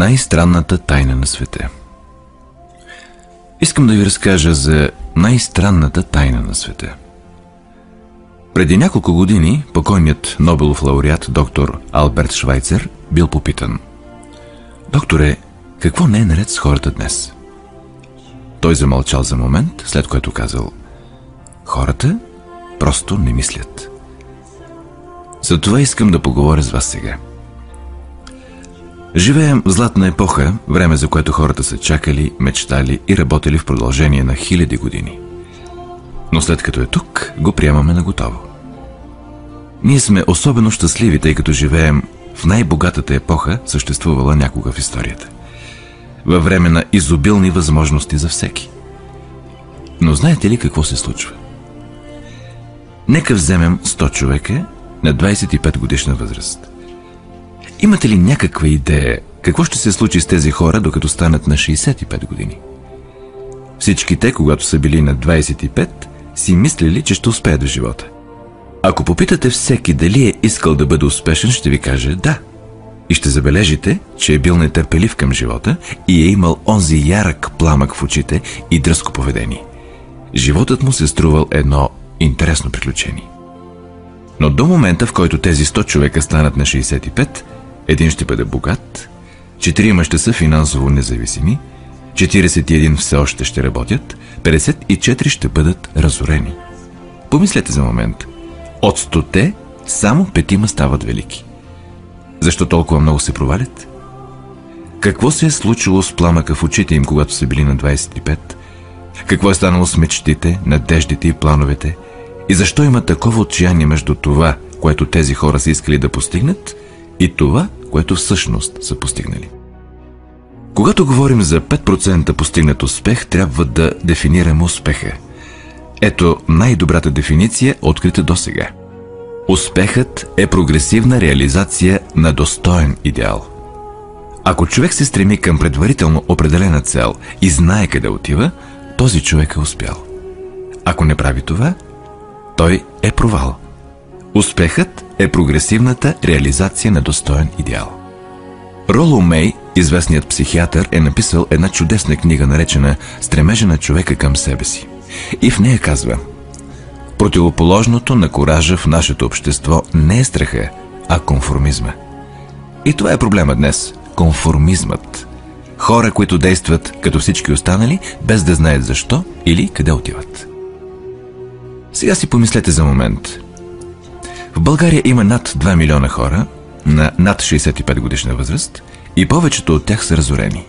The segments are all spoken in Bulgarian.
Най-странната тайна на света. Искам да ви разкажа за най-странната тайна на света. Преди няколко години покойният Нобелов лауреат доктор Алберт Швайцер бил попитан: „Докторе, какво не е наред с хората днес?“ Той замълчал за момент, след което казал: „Хората просто не мислят“. За това искам да поговоря с вас сега. Живеем в златна епоха, време за което хората са чакали, мечтали и работили в продължение на хиляди години. Но след като е тук, го приемаме на готово. Ние сме особено щастливи, тъй като живеем в най-богатата епоха, съществувала някога в историята. Във време на изобилни възможности за всеки. Но знаете ли какво се случва? Нека вземем 100 човека на 25 годишна възраст. Имате ли някаква идея какво ще се случи с тези хора, докато станат на 65 години? Всички те, когато са били на 25, си мислили, че ще успеят в живота. Ако попитате всеки дали е искал да бъде успешен, ще ви каже да. И ще забележите, че е бил нетърпелив към живота и е имал онзи ярък пламък в очите и дръзко поведение. Животът му се струвал едно интересно приключение. Но до момента, в който тези 100 човека станат на 65, един ще бъде богат, 4 ще са финансово независими, 41 все още ще работят, 54 ще бъдат разорени. Помислете за момент. От 100 само 5 стават велики. Защо толкова много се провалят? Какво се е случило с пламъка в очите им, когато са били на 25? Какво е станало с мечтите, надеждите и плановете? И защо има такова отчаяние между това, което тези хора са искали да постигнат, и това, което всъщност са постигнали? Когато говорим за 5% постигнат успех, трябва да дефинираме успеха. Ето най-добрата дефиниция, открита досега. Успехът е прогресивна реализация на достоен идеал. Ако човек се стреми към предварително определена цел и знае къде отива, този човек е успял. Ако не прави това, той е провал. Успехът е прогресивната реализация на достоен идеал. Роло Мей, известният психиатър, е написал една чудесна книга, наречена „Стремежа на човека към себе си“. И в нея казва: „Противоположното на коража в нашето общество не е страха, а конформизма“. И това е проблема днес – конформизмът. Хора, които действат като всички останали, без да знаят защо или къде отиват. Сега си помислете за момент. В България има над 2 милиона хора на над 65 годишна възраст и повечето от тях са разорени.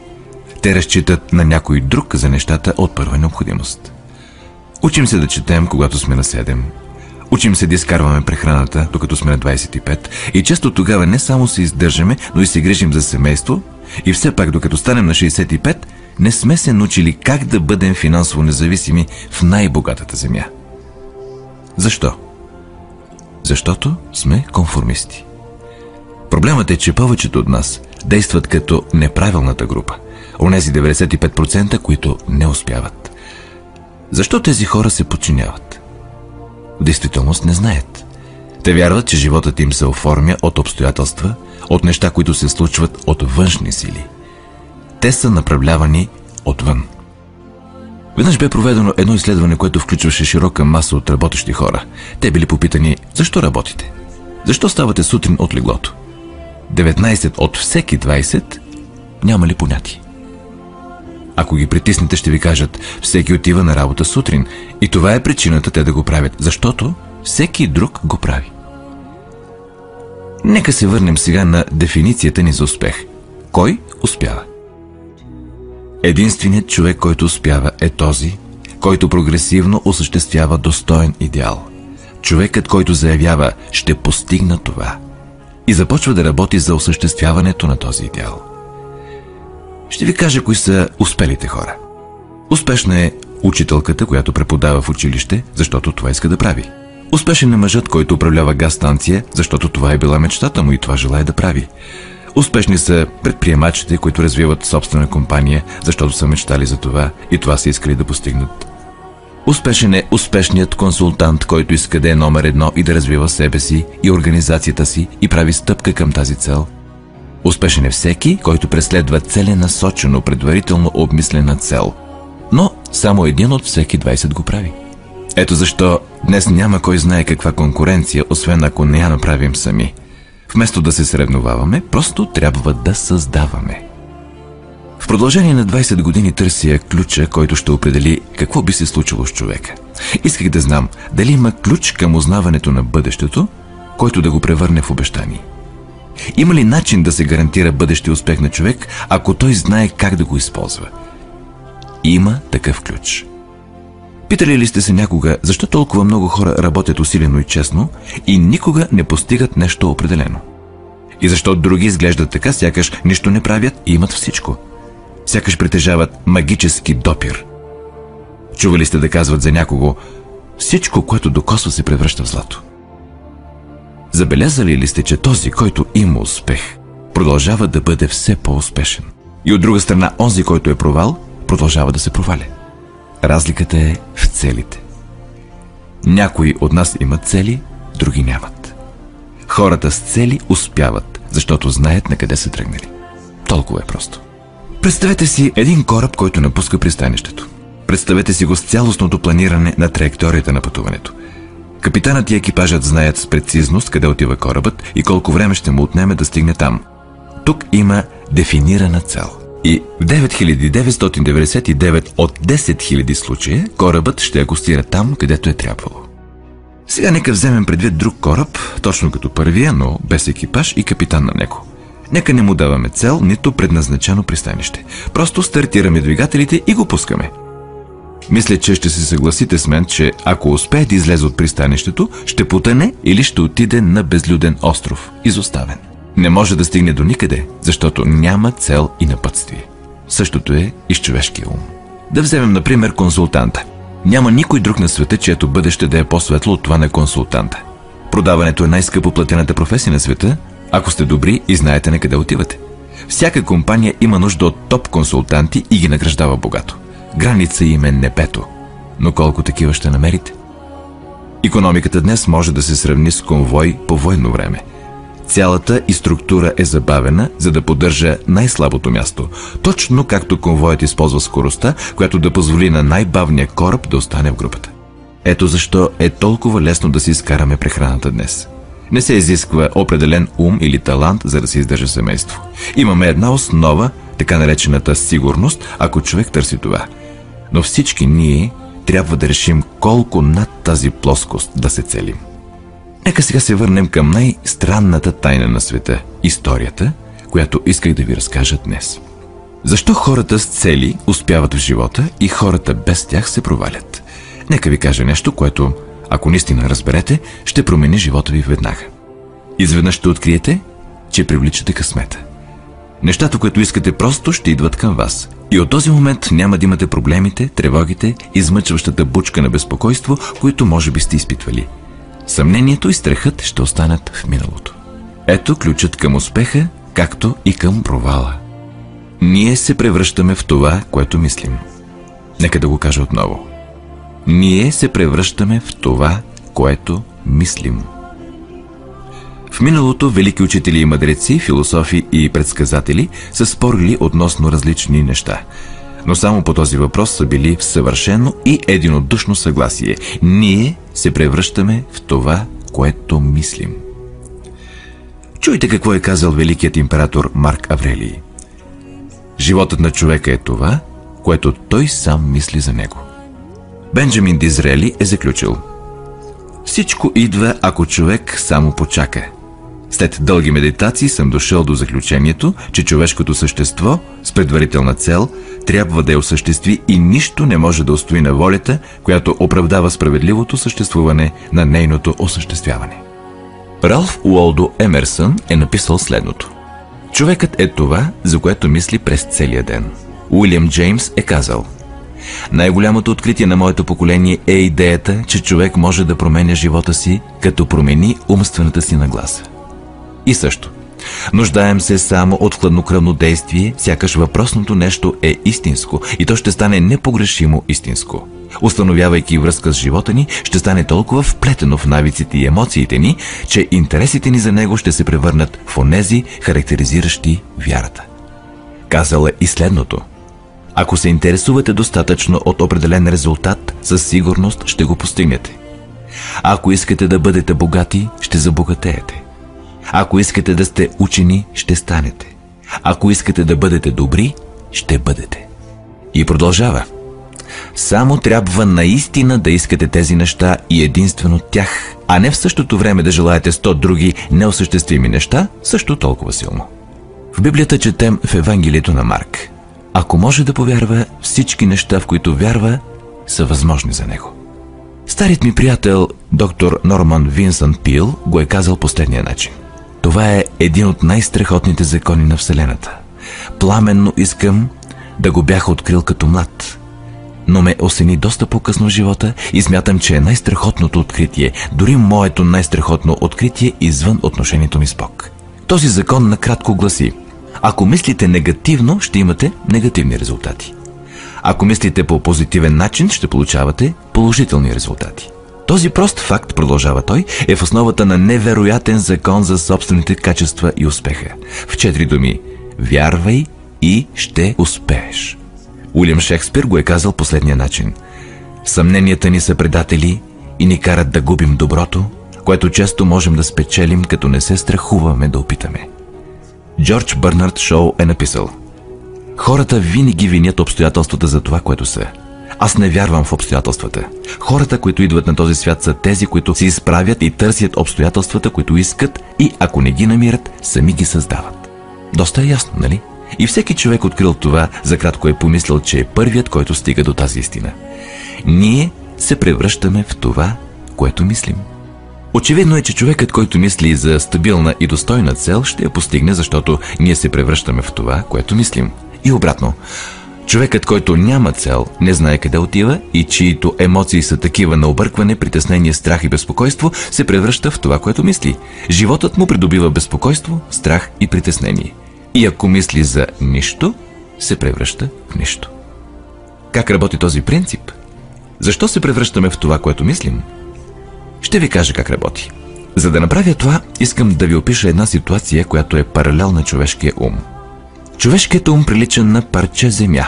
Те разчитат на някой друг за нещата от първа необходимост. Учим се да четем, когато сме на 7. Учим се да изкарваме прехраната, докато сме на 25. И често тогава не само се издържаме, но и се грижим за семейство. И все пак, докато станем на 65, не сме се научили как да бъдем финансово независими в най-богатата земя. Защо? Защото сме конформисти. Проблемът е, че повечето от нас действат като неправилната група. Онези 95%, които не успяват. Защо тези хора се подчиняват? В действителност не знаят. Те вярват, че животът им се оформя от обстоятелства, от неща, които се случват от външни сили. Те са направлявани отвън. Веднъж бе проведено едно изследване, което включваше широка маса от работещи хора. Те били попитани: защо работите? Защо ставате сутрин от леглото? 19 от всеки 20 нямали понятие. Ако ги притиснете, ще ви кажат: всеки отива на работа сутрин. И това е причината те да го правят, защото всеки друг го прави. Нека се върнем сега на дефиницията ни за успех. Кой успява? Единственият човек, който успява, е този, който прогресивно осъществява достоен идеал. Човекът, който заявява: ще постигна това, и започва да работи за осъществяването на този идеал. Ще ви кажа кои са успелите хора. Успешна е учителката, която преподава в училище, защото това иска да прави. Успешен е мъжът, който управлява газстанция, защото това е била мечтата му и това желае да прави. Успешни са предприемачите, които развиват собствена компания, защото са мечтали за това и това са искали да постигнат. Успешен е успешният консултант, който иска да е номер 1 и да развива себе си и организацията си и прави стъпка към тази цел. Успешен е всеки, който преследва целенасочено, предварително обмислена цел. Но само един от всеки 20 го прави. Ето защо днес няма кой знае каква конкуренция, освен ако не я направим сами. Вместо да се съревноваваме, просто трябва да създаваме. В продължение на 20 години търся ключа, който ще определи какво би се случило с човека. Исках да знам дали има ключ към узнаването на бъдещето, който да го превърне в обещание. Има ли начин да се гарантира бъдещия успех на човек, ако той знае как да го използва? Има такъв ключ. Питали ли сте се някога, защо толкова много хора работят усилено и честно и никога не постигат нещо определено? И защо други изглеждат така, сякаш нищо не правят и имат всичко? Сякаш притежават магически допир. Чували сте да казват за някого: всичко, което докосва, се превръща в злато? Забелязали ли сте, че този, който има успех, продължава да бъде все по-успешен? И от друга страна, онзи, който е провал, продължава да се проваля. Разликата е в целите. Някои от нас имат цели, други нямат. Хората с цели успяват, защото знаят на къде са тръгнали. Толкова е просто. Представете си един кораб, който напуска пристанището. Представете си го с цялостното планиране на траекторията на пътуването. Капитанът и екипажът знаят с прецизност къде отива корабът и колко време ще му отнеме да стигне там. Тук има дефинирана цел. И в 9999 от 10 000 случая корабът ще акостира там, където е трябвало. Сега нека вземем предвид друг кораб, точно като първия, но без екипаж и капитан на него. Нека не му даваме цел, нито предназначено пристанище. Просто стартираме двигателите и го пускаме. Мисля, че ще се съгласите с мен, че ако успее да излезе от пристанището, ще потъне или ще отиде на безлюден остров, изоставен. Не може да стигне до никъде, защото няма цел и напътствие. Същото е и с човешкия ум. Да вземем, например, консултанта. Няма никой друг на света, чието бъдеще да е по-светло от това на консултанта. Продаването е най-скъпо платената професия на света, ако сте добри и знаете на къде отивате. Всяка компания има нужда от топ консултанти и ги награждава богато. Граница им е небето. Но колко такива ще намерите? Икономиката днес може да се сравни с конвой по военно време. Цялата и структура е забавена, за да поддържа най-слабото място, точно както конвоят използва скоростта, която да позволи на най-бавния кораб да остане в групата. Ето защо е толкова лесно да си изкараме прехраната днес. Не се изисква определен ум или талант, за да се издържа семейство. Имаме една основа, така наречената сигурност, ако човек търси това. Но всички ние трябва да решим колко над тази плоскост да се целим. Нека сега се върнем към най-странната тайна на света – историята, която исках да ви разкажа днес. Защо хората с цели успяват в живота и хората без тях се провалят? Нека ви кажа нещо, което, ако наистина разберете, ще промени живота ви веднага. Изведнъж ще откриете, че привличате късмета. Нещата, които искате, просто ще идват към вас. И от този момент няма да имате проблемите, тревогите, измъчващата бучка на безпокойство, които може би сте изпитвали. Съмнението и страхът ще останат в миналото. Ето ключът към успеха, както и към провала. Ние се превръщаме в това, което мислим. Нека да го кажа отново. Ние се превръщаме в това, което мислим. В миналото велики учители и мъдреци, философи и предсказатели са спорили относно различни неща. Но само по този въпрос са били в съвършено и единодушно съгласие. Ние се превръщаме в това, което мислим. Чуйте какво е казал великият император Марк Аврелий. Животът на човека е това, което той сам мисли за него. Бенджамин Дизрели е заключил: всичко идва, ако човек само почака. След дълги медитации съм дошъл до заключението, че човешкото същество с предварителна цел трябва да я осъществи и нищо не може да устои на волята, която оправдава справедливото съществуване на нейното осъществяване. Ралф Уолдо Емерсън е написал следното: човекът е това, за което мисли през целия ден. Уилям Джеймс е казал: най-голямото откритие на моето поколение е идеята, че човек може да променя живота си, като промени умствената си нагласа. И също, нуждаем се само от хладнокръвно действие, сякаш въпросното нещо е истинско и то ще стане непогрешимо истинско. Установявайки връзка с живота ни, ще стане толкова вплетено в навиците и емоциите ни, че интересите ни за него ще се превърнат в онези, характеризиращи вярата. Казала и следното: ако се интересувате достатъчно от определен резултат, със сигурност ще го постигнете. Ако искате да бъдете богати, ще забогатеете. Ако искате да сте учени, ще станете. Ако искате да бъдете добри, ще бъдете. И продължава: само трябва наистина да искате тези неща и единствено тях, а не в същото време да желаете 100 други неосъществими неща, също толкова силно. В Библията четем в Евангелието на Марк: ако може да повярва, всички неща, в които вярва, са възможни за него. Старият ми приятел, доктор Норман Винсънт Пил, го е казал последния начин: това е един от най-страхотните закони на Вселената. Пламенно искам да го бях открил като млад, но ме осени доста по-късно в живота и смятам, че е най-страхотното откритие, дори моето най-страхотно откритие извън отношението ми с Бог. Този закон накратко гласи: ако мислите негативно, ще имате негативни резултати. Ако мислите по позитивен начин, ще получавате положителни резултати. Този прост факт, продължава той, е в основата на невероятен закон за собствените качества и успеха. В 4 думи: вярвай и ще успееш. Уилям Шекспир го е казал последния начин: съмненията ни са предатели и ни карат да губим доброто, което често можем да спечелим, като не се страхуваме да опитаме. Джордж Бърнард Шоу е написал: хората винаги винят обстоятелствата за това, което са. Аз не вярвам в обстоятелствата. Хората, които идват на този свят, са тези, които се изправят и търсят обстоятелствата, които искат, и ако не ги намират, сами ги създават. Доста е ясно, нали? И всеки човек, открил това, за кратко е помислил, че е първият, който стига до тази истина. Ние се превръщаме в това, което мислим. Очевидно е, че човекът, който мисли за стабилна и достойна цел, ще я постигне, защото ние се превръщаме в това, което мислим. И обратно. Човекът, който няма цел, не знае къде отива и чието емоции са такива на объркване, притеснение, страх и безпокойство, се превръща в това, което мисли. Животът му придобива безпокойство, страх и притеснение. И ако мисли за нищо, се превръща в нищо. Как работи този принцип? Защо се превръщаме в това, което мислим? Ще ви кажа как работи. За да направя това, искам да ви опиша една ситуация, която е паралел на човешкия ум. Човешкият ум прилича на парче земя.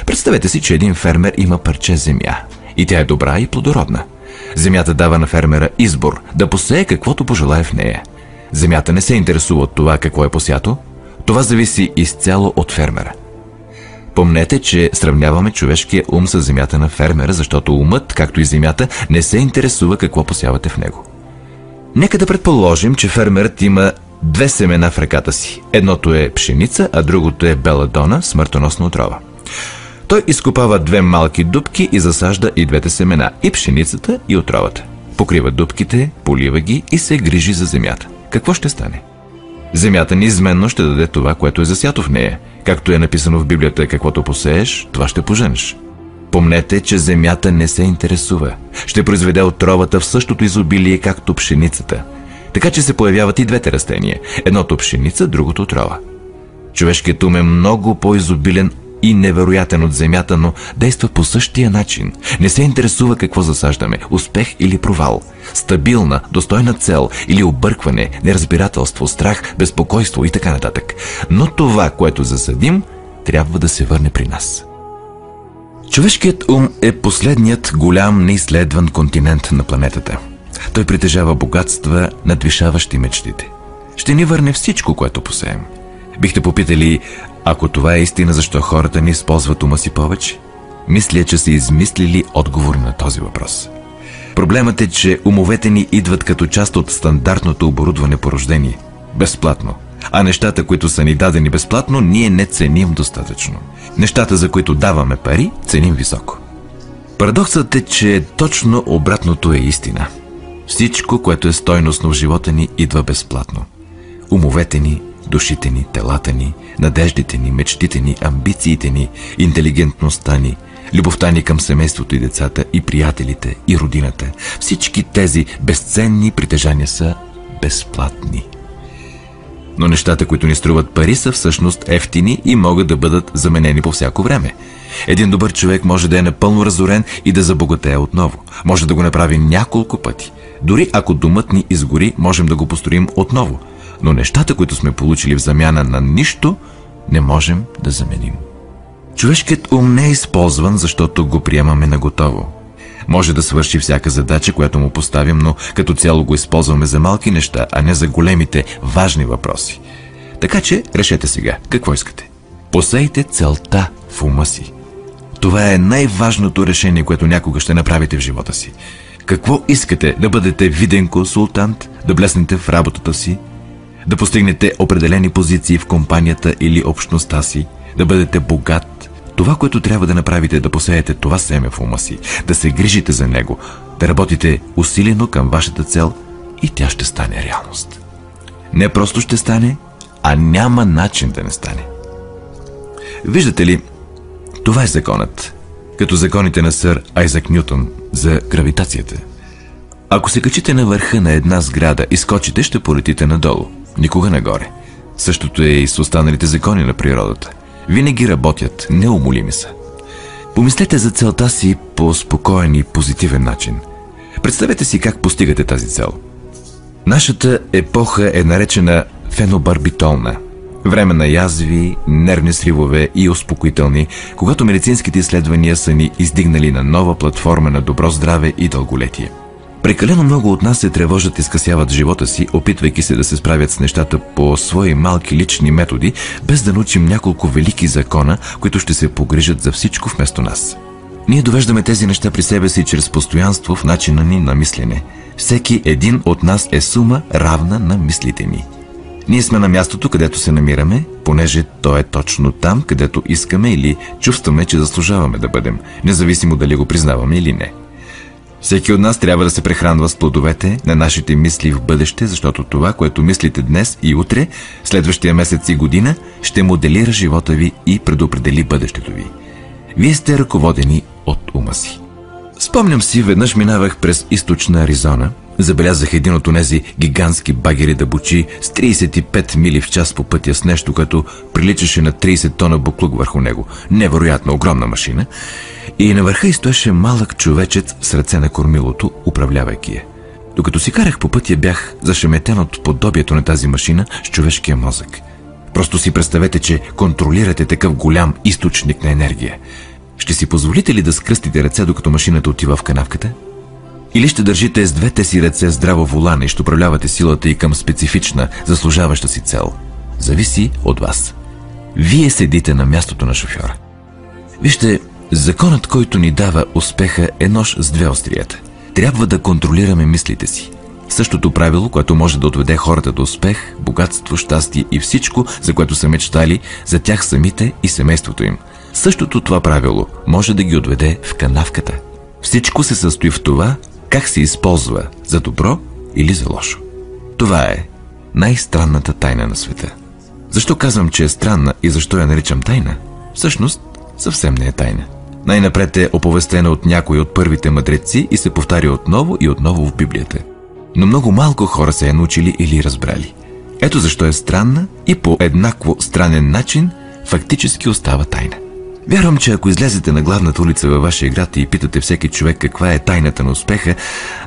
Представете си, че един фермер има парче земя и тя е добра и плодородна. Земята дава на фермера избор да посее каквото пожелае в нея. Земята не се интересува от това какво е посято. Това зависи изцяло от фермера. Помнете, че сравняваме човешкия ум с земята на фермера, защото умът, както и земята, не се интересува какво посявате в него. Нека да предположим, че фермерът има 2 семена в ръката си. Едното е пшеница, а другото е беладона, смъртоносна отрова. Той изкопава 2 малки дупки и засажда и двете семена, и пшеницата, и отровата. Покрива дупките, полива ги и се грижи за земята. Какво ще стане? Земята неизменно ще даде това, което е засято в нея. Както е написано в Библията: каквото посееш, това ще поженеш. Помнете, че земята не се интересува. Ще произведе отровата в същото изобилие, както пшеницата. Така че се появяват и двете растения. Едното пшеница, другото отрова. Човешкият ум е много по-изобилен и невероятен от земята, но действа по същия начин. Не се интересува какво засаждаме – успех или провал, стабилна, достойна цел или объркване, неразбирателство, страх, безпокойство и така нататък. Но това, което засадим, трябва да се върне при нас. Човешкият ум е последният голям неизследван континент на планетата. Той притежава богатства, надвишаващи мечтите. Ще ни върне всичко, което посеем. Бихте попитали: ако това е истина, защо хората не използват ума си повече? Мисля, че са измислили отговор на този въпрос. Проблемът е, че умовете ни идват като част от стандартното оборудване по рождение. Безплатно. А нещата, които са ни дадени безплатно, ние не ценим достатъчно. Нещата, за които даваме пари, ценим високо. Парадоксът е, че точно обратното е истина. Всичко, което е стойностно в живота ни, идва безплатно. Умовете ни, душите ни, телата ни, надеждите ни, мечтите ни, амбициите ни, интелигентността ни, любовта ни към семейството и децата, и приятелите, и родината. Всички тези безценни притежания са безплатни. Но нещата, които ни струват пари, са всъщност евтини и могат да бъдат заменени по всяко време. Един добър човек може да е напълно разорен и да забогатее отново. Може да го направи няколко пъти. Дори ако домът ни изгори, можем да го построим отново. Но нещата, които сме получили в замяна на нищо, не можем да заменим. Човешкият ум не е използван, защото го приемаме наготово. Може да свърши всяка задача, която му поставим, но като цяло го използваме за малки неща, а не за големите, важни въпроси. Така че решете сега, какво искате. Посейте целта в ума си. Това е най-важното решение, което някога ще направите в живота си. Какво искате? Да бъдете виден консултант, да блеснете в работата си, да постигнете определени позиции в компанията или общността си, да бъдете богат. Това, което трябва да направите, е да посеете това семе в ума си, да се грижите за него, да работите усилено към вашата цел и тя ще стане реалност. Не просто ще стане, а няма начин да не стане. Виждате ли, това е законът, като законите на сър Айзак Нютон за гравитацията. Ако се качите на върха на една сграда и скочите, ще полетите надолу, никога нагоре. Същото е и с останалите закони на природата. Винаги работят, неумолими са. Помислете за целта си по спокоен и позитивен начин. Представете си как постигате тази цел. Нашата епоха е наречена фенобарбитолна. Време на язви, нервни сривове и успокоителни, когато медицинските изследвания са ни издигнали на нова платформа на добро здраве и дълголетие. Прекалено много от нас се тревожат и скъсяват живота си, опитвайки се да се справят с нещата по свои малки лични методи, без да научим няколко велики закона, които ще се погрижат за всичко вместо нас. Ние довеждаме тези неща при себе си чрез постоянство в начина ни на мислене. Всеки един от нас е сума равна на мислите ни. Ние сме на мястото, където се намираме, понеже то е точно там, където искаме или чувстваме, че заслужаваме да бъдем, независимо дали го признаваме или не. Всеки от нас трябва да се прехранва с плодовете на нашите мисли в бъдеще, защото това, което мислите днес и утре, следващия месец и година, ще моделира живота ви и предопредели бъдещето ви. Вие сте ръководени от ума си. Спомням си, веднъж минавах през източна Аризона, забелязах един от онези гигантски багери да бучи с 35 мили в час по пътя с нещо, като приличаше на 30 тона буклук върху него. Невероятно огромна машина. И на върха й стоеше малък човечец с ръце на кормилото, управлявайки я. Докато си карах по пътя, бях зашеметен от подобието на тази машина с човешкия мозък. Просто си представете, че контролирате такъв голям източник на енергия. Ще си позволите ли да скръстите ръце, докато машината отива в канавката? Или ще държите с двете си ръце здраво волана и ще управлявате силата и към специфична, заслужаваща си цел? Зависи от вас. Вие седите на мястото на шофьора. Вижте, законът, който ни дава успеха, е нож с две острията. Трябва да контролираме мислите си. Същото правило, което може да отведе хората до успех, богатство, щастие и всичко, за което са мечтали, за тях самите и семейството им. Същото това правило може да ги отведе в канавката. Всичко се състои в това, как се използва за добро или за лошо. Това е най-странната тайна на света. Защо казвам, че е странна и защо я наричам тайна? Всъщност, съвсем не е тайна. Най-напред е оповестена от някой от първите мъдреци и се повтаря отново и отново в Библията. Но много малко хора се е научили или разбрали. Ето защо е странна и по еднакво странен начин фактически остава тайна. Вярвам, че ако излезете на главната улица във вашия град и питате всеки човек каква е тайната на успеха,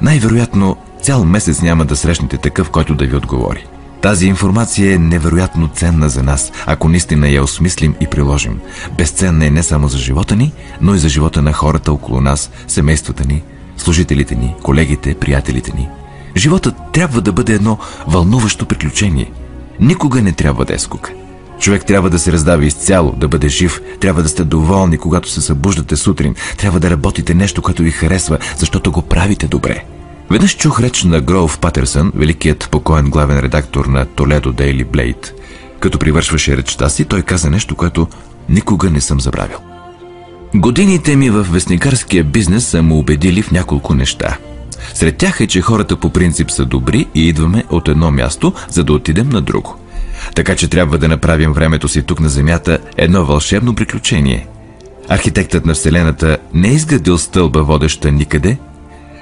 най-вероятно цял месец няма да срещнете такъв, който да ви отговори. Тази информация е невероятно ценна за нас, ако наистина я осмислим и приложим. Безценна е не само за живота ни, но и за живота на хората около нас, семействата ни, служителите ни, колегите, приятелите ни. Животът трябва да бъде едно вълнуващо приключение. Никога не трябва да е скука. Човек трябва да се раздава изцяло, да бъде жив, трябва да сте доволни, когато се събуждате сутрин, трябва да работите нещо, което ви харесва, защото го правите добре. Веднъж чух реч на Гроув Патърсън, великият покоен главен редактор на Толедо Дейли Блейд. Като привършваше речта си, той каза нещо, което никога не съм забравил. Годините ми в вестникарския бизнес са ме убедили в няколко неща. Сред тях е, че хората по принцип са добри и идваме от едно място, за да отидем на друго. Така че трябва да направим времето си тук на Земята едно вълшебно приключение. Архитектът на Вселената не е изградил стълба, водеща никъде.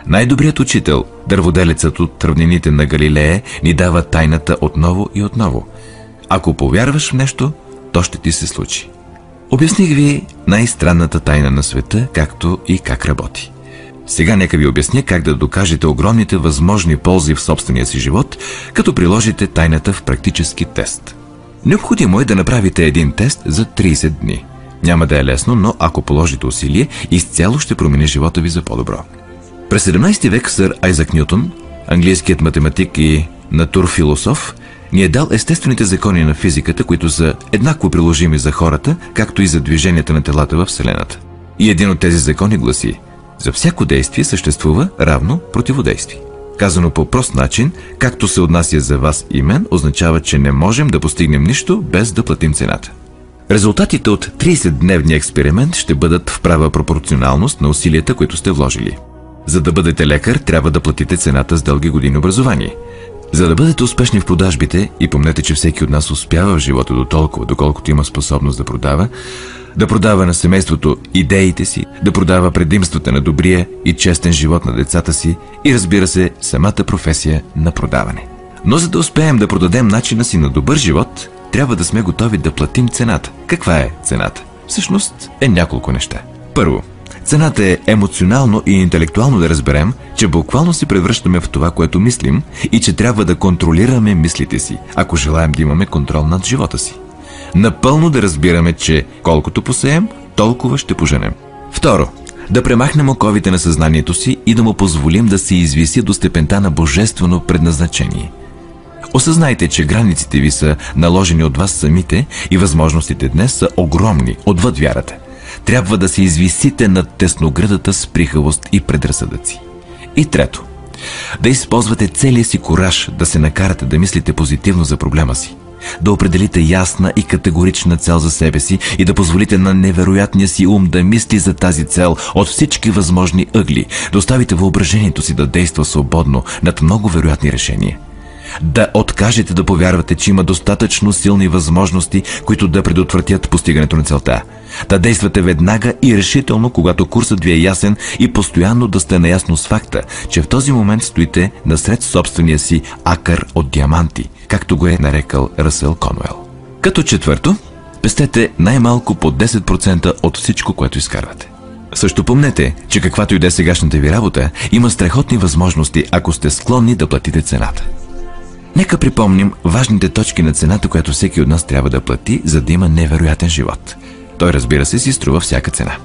Най-добрият учител, дърводелецът от равнините на Галилея, ни дава тайната отново и отново. Ако повярваш в нещо, то ще ти се случи. Обясних ви най-странната тайна на света, както и как работи. Сега нека ви обясня как да докажете огромните възможни ползи в собствения си живот, като приложите тайната в практически тест. Необходимо е да направите един тест за 30 дни. Няма да е лесно, но ако положите усилие, изцяло ще промени живота ви за по-добро. През 17 век сър Айзак Нютон, английският математик и натурфилософ, ни е дал естествените закони на физиката, които са еднакво приложими за хората, както и за движенията на телата във Вселената. И един от тези закони гласи: за всяко действие съществува равно противодействие. Казано по прост начин, както се отнася за вас и мен, означава, че не можем да постигнем нищо без да платим цената. Резултатите от 30-дневния експеримент ще бъдат в права пропорционалност на усилията, които сте вложили. За да бъдете лекар, трябва да платите цената с дълги години образование. За да бъдете успешни в продажбите, и помнете, че всеки от нас успява в живота до толкова, доколкото има способност да продава на семейството идеите си, да продава предимствата на добрия и честен живот на децата си и, разбира се, самата професия на продаване. Но за да успеем да продадем начина си на добър живот, трябва да сме готови да платим цената. Каква е цената? Всъщност е няколко неща. Първо, цената е емоционално и интелектуално да разберем, че буквално се превръщаме в това, което мислим, и че трябва да контролираме мислите си, ако желаем да имаме контрол над живота си. Напълно да разбираме, че колкото посеем, толкова ще поженем. Второ, да премахнем оковите на съзнанието си и да му позволим да се извиси до степента на божествено предназначение. Осъзнайте, че границите ви са наложени от вас самите и възможностите днес са огромни, отвъд вярата. Трябва да се извисите над тесноградата с прихавост и предразсъдъци. И трето, да използвате целия си кураж да се накарате да мислите позитивно за проблема си, да определите ясна и категорична цел за себе си и да позволите на невероятния си ум да мисли за тази цел от всички възможни ъгли, да оставите въображението си да действа свободно над много вероятни решения. Да откажете да повярвате, че има достатъчно силни възможности, които да предотвратят постигането на целта. Да действате веднага и решително, когато курсът ви е ясен, и постоянно да сте наясно с факта, че в този момент стоите насред собствения си акър от диаманти, както го е нарекал Ръсъл Конуел. Като четвърто, пестете най-малко по 10% от всичко, което изкарвате. Също помнете, че каквато и да е сегашната ви работа, има страхотни възможности, ако сте склонни да платите цената. Нека припомним важните точки на цената, която всеки от нас трябва да плати, за да има невероятен живот. Той, разбира се, си струва всяка цена.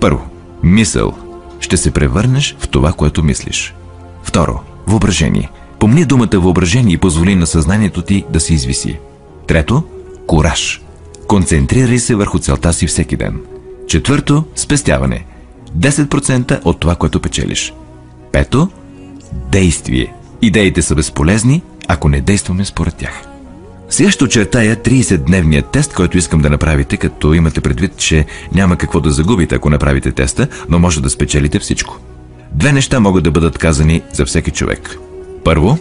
Първо, мисъл. Ще се превърнеш в това, което мислиш. Второ, въображение. Помни думата въображение и позволи на съзнанието ти да се извиси. Трето, кураж. Концентрирай се върху целта си всеки ден. Четвърто, спестяване. 10% от това, което печелиш. Пето, действие. Идеите са безполезни, ако не действаме според тях. Сега ще очертая 30-дневния тест, който искам да направите, като имате предвид, че няма какво да загубите, ако направите теста, но може да спечелите всичко. Две неща могат да бъдат казани за всеки човек. Първо,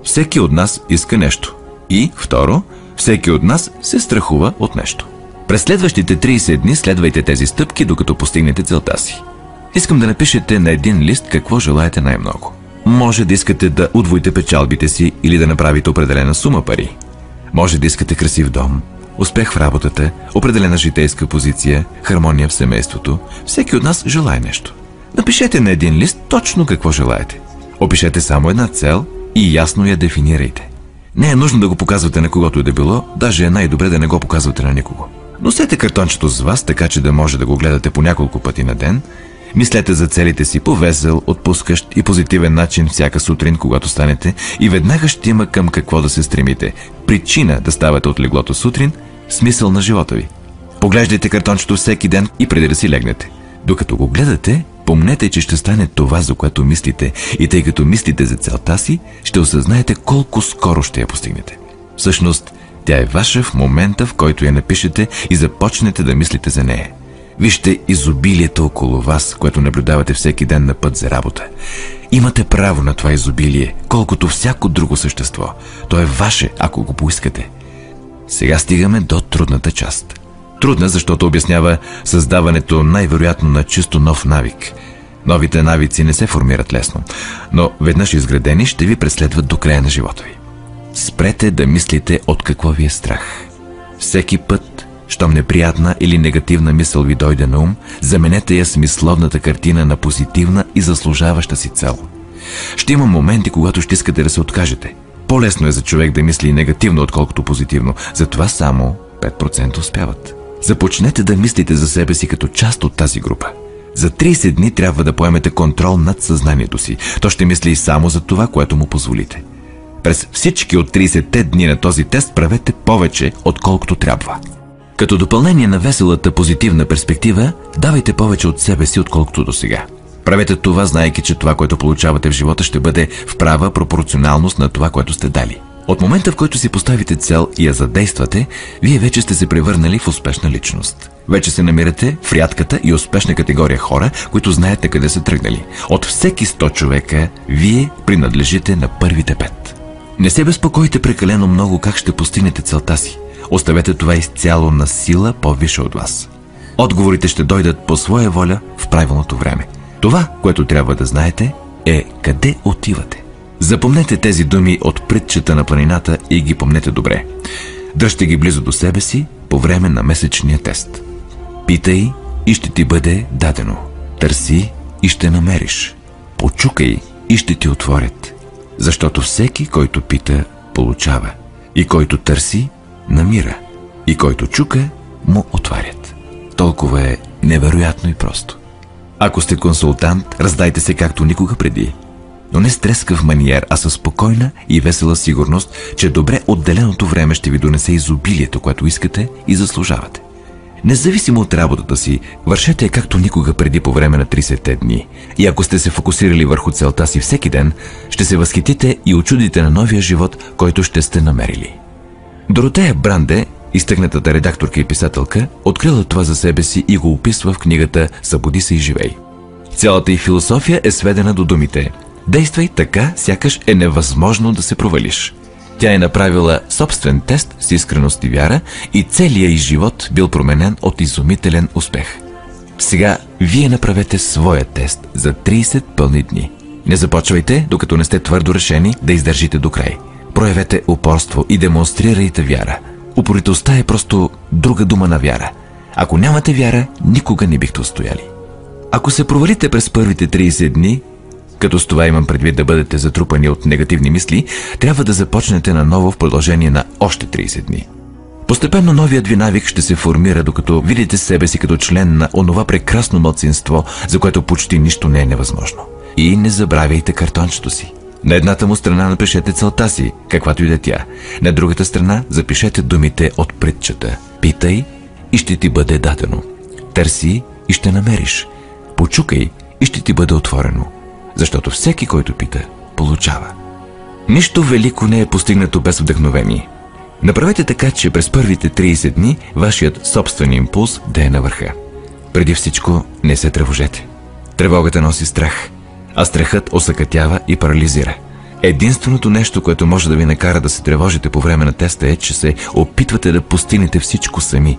всеки от нас иска нещо. И второ, всеки от нас се страхува от нещо. През следващите 30 дни следвайте тези стъпки, докато постигнете целта си. Искам да напишете на един лист какво желаете най-много. Може да искате да удвоите печалбите си или да направите определена сума пари. Може да искате красив дом, успех в работата, определена житейска позиция, хармония в семейството. Всеки от нас желае нещо. Напишете на един лист точно какво желаете. Опишете само една цел и ясно я дефинирайте. Не е нужно да го показвате на когото и да било, даже е най-добре да не го показвате на никого. Носете картончето с вас, така че да може да го гледате по няколко пъти на ден. Мислете за целите си по весел, отпускащ и позитивен начин всяка сутрин, когато станете, и веднага ще има към какво да се стремите. Причина да ставате от леглото сутрин, смисъл на живота ви. Поглеждайте картончето всеки ден и преди да си легнете. Докато го гледате, помнете, че ще стане това, за което мислите, и тъй като мислите за целта си, ще осъзнаете колко скоро ще я постигнете. Всъщност, тя е ваша в момента, в който я напишете и започнете да мислите за нея. Вижте изобилието около вас, което наблюдавате всеки ден на път за работа. Имате право на това изобилие, колкото всяко друго същество. То е ваше, ако го поискате. Сега стигаме до трудната част. Трудна, защото обяснява създаването най-вероятно на чисто нов навик. Новите навици не се формират лесно, но веднъж изградени ще ви преследват до края на живота ви. Спрете да мислите от какво ви е страх. Всеки път, Щом неприятна или негативна мисъл ви дойде на ум, заменете я с мисловната картина на позитивна и заслужаваща си цел. Ще има моменти, когато ще искате да се откажете. По-лесно е за човек да мисли негативно, отколкото позитивно. Затова само 5% успяват. Започнете да мислите за себе си като част от тази група. За 30 дни трябва да поемете контрол над съзнанието си. То ще мисли само за това, което му позволите. През всички от 30-те дни на този тест правете повече, отколкото трябва. Като допълнение на веселата позитивна перспектива, давайте повече от себе си, отколкото до сега. Правете това, знаейки, че това, което получавате в живота, ще бъде в права пропорционалност на това, което сте дали. От момента, в който си поставите цел и я задействате, вие вече сте се превърнали в успешна личност. Вече се намирате в рядката и успешна категория хора, които знаете къде са тръгнали. От всеки 100 човека, вие принадлежите на първите 5. Не се безпокойте прекалено много как ще постигнете целта си. Оставете това изцяло на сила по-висша от вас. Отговорите ще дойдат по своя воля в правилното време. Това, което трябва да знаете, е къде отивате. Запомнете тези думи от притчата на планината и ги помнете добре. Дръжте ги близо до себе си по време на месечния тест. Питай и ще ти бъде дадено. Търси и ще намериш. Почукай и ще ти отворят. Защото всеки, който пита, получава. И който търси, намира. И който чука, му отварят. Толкова е невероятно и просто. Ако сте консултант, раздайте се както никога преди. Но не с трескав маниер, а със спокойна и весела сигурност, че добре отделеното време ще ви донесе изобилието, което искате и заслужавате. Независимо от работата си, вършете я както никога преди по време на 30-те дни. И ако сте се фокусирали върху целта си всеки ден, ще се възхитите и очудите на новия живот, който ще сте намерили. Доротея Бранде, изтъкнатата редакторка и писателка, открила това за себе си и го описва в книгата "Събуди се и живей". Цялата й философия е сведена до думите: действай така, сякаш е невъзможно да се провалиш. Тя е направила собствен тест с искреност и вяра и целият й живот бил променен от изумителен успех. Сега вие направете своя тест за 30 пълни дни. Не започвайте, докато не сте твърдо решени да издържите до край. Проявете упорство и демонстрирайте вяра. Упоритостта е просто друга дума на вяра. Ако нямате вяра, никога не бихте устояли. Ако се провалите през първите 30 дни, като с това имам предвид да бъдете затрупани от негативни мисли, трябва да започнете наново в продължение на още 30 дни. Постепенно новият ви навик ще се формира, докато видите себе си като член на онова прекрасно малцинство, за което почти нищо не е невъзможно. И не забравяйте картончето си. На едната му страна напишете целта си, каквато и да тя. На другата страна запишете думите от притчата: питай и ще ти бъде дадено. Търси и ще намериш. Почукай и ще ти бъде отворено. Защото всеки, който пита, получава. Нищо велико не е постигнато без вдъхновение. Направете така, че през първите 30 дни вашият собствен импулс да е на върха. Преди всичко, не се тревожете. Тревогата носи страх, а страхът осакатява и парализира. Единственото нещо, което може да ви накара да се тревожите по време на теста, е, че се опитвате да постигнете всичко сами.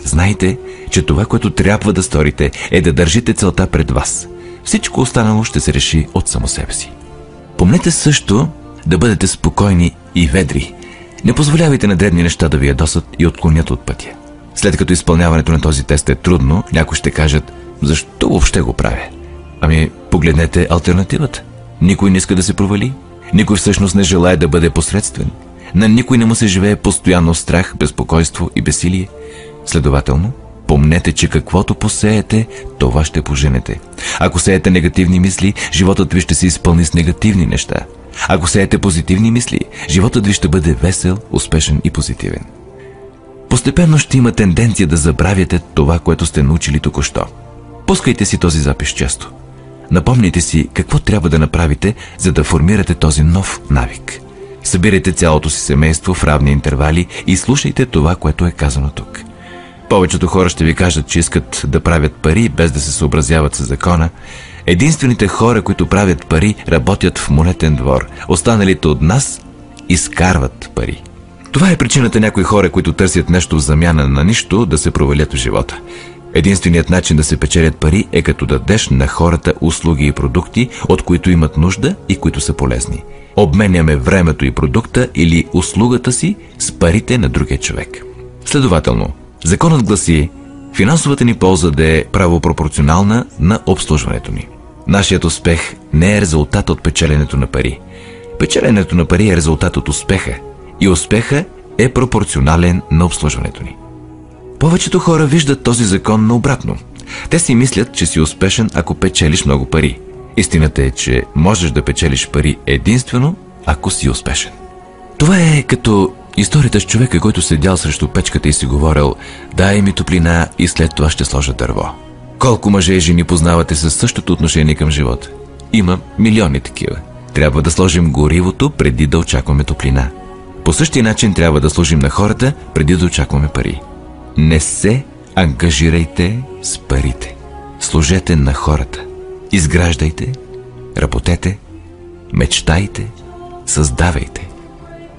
Знайте, че това, което трябва да сторите, е да държите целта пред вас. Всичко останало ще се реши от само себе си. Помнете също да бъдете спокойни и ведри. Не позволявайте на дребни неща да ви ядосат и отклонят от пътя. След като изпълняването на този тест е трудно, някои ще кажат: защо въобще го правя? Ами, погледнете алтернативата. Никой не иска да се провали. Никой всъщност не желае да бъде посредствен. На никой не му се живее постоянно страх, безпокойство и безсилие. Следователно, помнете, че каквото посеете, това ще поженете. Ако сеете негативни мисли, животът ви ще се изпълни с негативни неща. Ако сеете позитивни мисли, животът ви ще бъде весел, успешен и позитивен. Постепенно ще има тенденция да забравяте това, което сте научили току-що. Пускайте си този запис често. Напомняйте си какво трябва да направите, за да формирате този нов навик. Събирайте цялото си семейство в равни интервали и слушайте това, което е казано тук. Повечето хора ще ви кажат, че искат да правят пари, без да се съобразяват с закона. Единствените хора, които правят пари, работят в монетен двор. Останалите от нас изкарват пари. Това е причината някои хора, които търсят нещо в замяна на нищо, да се провалят в живота. Единственият начин да се печелят пари е като дадеш на хората услуги и продукти, от които имат нужда и които са полезни. Обменяме времето и продукта или услугата си с парите на другия човек. Следователно, Законът гласи финансовата ни полза да е правопропорционална на обслужването ни. Нашият успех не е резултат от печеленето на пари. Печеленето на пари е резултат от успеха и успеха е пропорционален на обслужването ни. Повечето хора виждат този закон наобратно. Те си мислят, че си успешен, ако печелиш много пари. Истината е, че можеш да печелиш пари единствено, ако си успешен. Това е като историята с човека, който седял срещу печката и си говорил: дай ми топлина и след това ще сложа дърво. Колко мъже и жени познавате със същото отношение към живота? Има милиони такива. Трябва да сложим горивото преди да очакваме топлина. По същия начин трябва да служим на хората преди да очакваме пари. Не се ангажирайте с парите. Служете на хората. Изграждайте, работете, мечтайте, създавайте.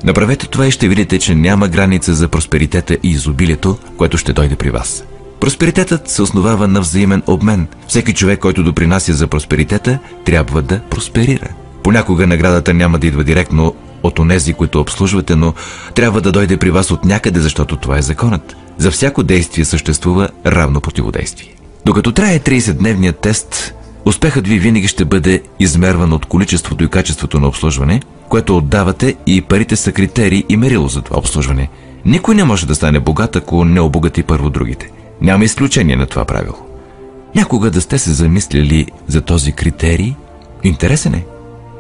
Направете това и ще видите, че няма граница за просперитета и изобилието, което ще дойде при вас. Просперитетът се основава на взаимен обмен. Всеки човек, който допринася за просперитета, трябва да просперира. Понякога наградата няма да идва директно от онези, които обслужвате, но трябва да дойде при вас от някъде, защото това е законът. За всяко действие съществува равно противодействие. Докато трае 30-дневният тест, успехът ви винаги ще бъде измерван от количеството и качеството на обслужване, което отдавате, и парите са критерий и мерило за това обслужване. Никой не може да стане богат, ако не обогати първо другите. Няма изключение на това правило. Някога да сте се замислили за този критерий? Интересен е.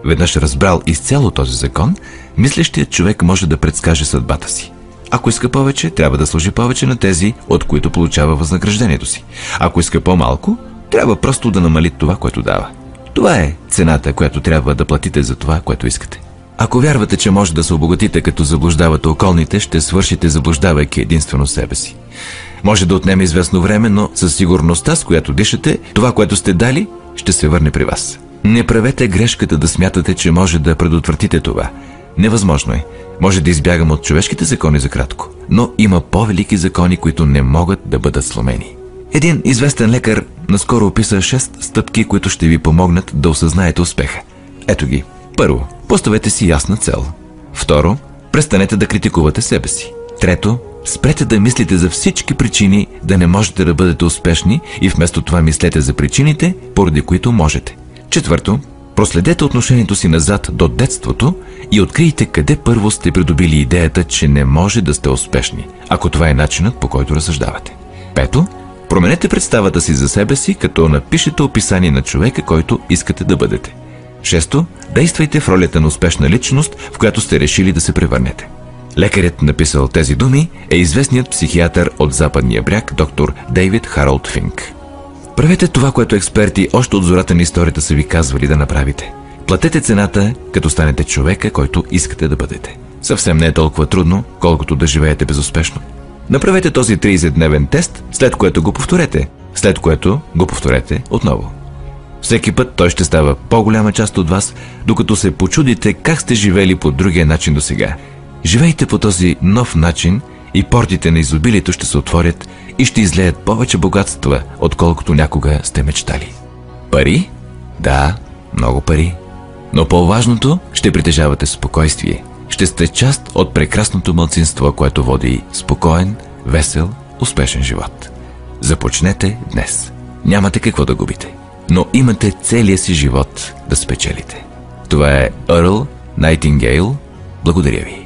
Веднъж разбрал изцяло този закон, мислещият човек може да предскаже съдбата си. Ако иска повече, трябва да служи повече на тези, от които получава възнаграждението си. Ако иска по-малко, трябва просто да намали това, което дава. Това е цената, която трябва да платите за това, което искате. Ако вярвате, че може да се обогатите, като заблуждавате околните, ще свършите заблуждавайки единствено себе си. Може да отнеме известно време, но със сигурността, с която дишате, това, което сте дали, ще се върне при вас. Не правете грешката да смятате, че може да предотвратите това. Невъзможно е. Може да избягам от човешките закони за кратко, но има по-велики закони, които не могат да бъдат сломени. Един известен лекар наскоро описа 6 стъпки, които ще ви помогнат да осъзнаете успеха. Ето ги. Първо, поставете си ясна цел. Второ, престанете да критикувате себе си. Трето, спрете да мислите за всички причини да не можете да бъдете успешни и вместо това мислете за причините, поради които можете. Четвърто, проследете отношението си назад до детството и открийте къде първо сте придобили идеята, че не може да сте успешни, ако това е начинът, по който разсъждавате. Пето, променете представата си за себе си, като напишете описание на човека, който искате да бъдете. Шесто, действайте в ролята на успешна личност, в която сте решили да се превърнете. Лекарят, написал тези думи, е известният психиатър от Западния бряг, доктор Дейвид Харолд Финк. Правете това, което експерти още от зората на историята са ви казвали да направите. Платете цената, като станете човека, който искате да бъдете. Съвсем не е толкова трудно, колкото да живеете безуспешно. Направете този 30-дневен тест, след което го повторете. След което го повторете отново. Всеки път той ще става по-голяма част от вас, докато се почудите как сте живели по другия начин досега. Живейте по този нов начин и портите на изобилието ще се отворят и ще излеят повече богатства, отколкото някога сте мечтали. Пари? Да, много пари. Но по-важното, ще притежавате спокойствие. Ще сте част от прекрасното малцинство, което води спокоен, весел, успешен живот. Започнете днес. Нямате какво да губите, но имате целия си живот да спечелите. Това е Ерл Найтингейл. Благодаря ви.